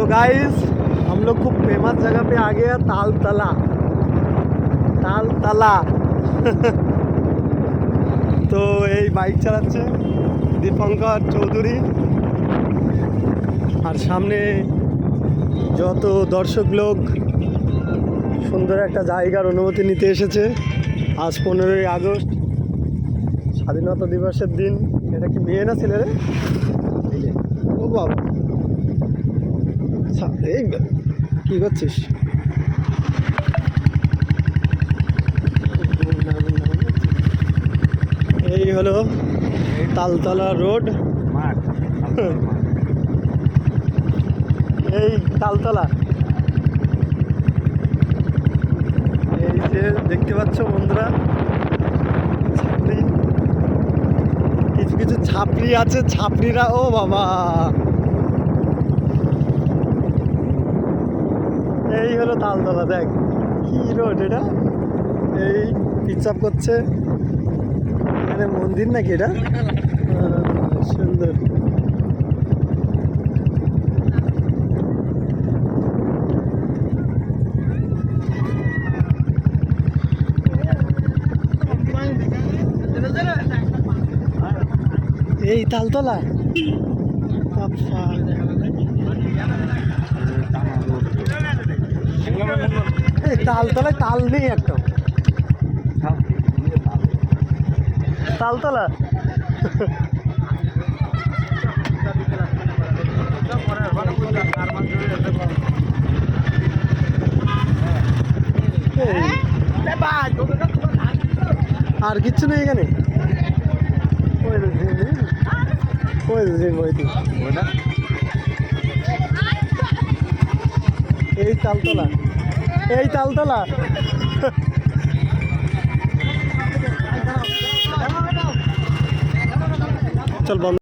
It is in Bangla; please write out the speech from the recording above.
तो गाइस हम लोग खूब फेमस जगह पे आ गए हैं, तालतला। तालतला तो এই বাইক চালাচ্ছে দীপঙ্কর চৌধুরী, আর সামনে যত দর্শক লোক সুন্দর একটা জায়গার অনুমতি নিতে এসেছে। আজ 15ই আগস্ট, স্বাধীনতা দিবসের দিন। এটা কি মেয়ে না ছেলে রে? ও বাবা, এই কি করছিস? এই হলো তালতলা রোড, এই তালতলা। এই যে দেখতে পাচ্ছ বন্ধুরা, ছাপড়ি, কিছু কিছু ছাপড়ি আছে, ছাপড়িরা ও বাবা। এই হলো তালতলা, দেখ কি রোড এটা। এই পিচ্চাপ করছে, এখানে মন্দির নাকি এটা? সুন্দর। এই তালতলা, এই তালতলায় তাল নেই একটা। তালতলা আর কিচ্ছু নেই এখানে। এই তালতলা, এই তালতলা। চল বন্ধ।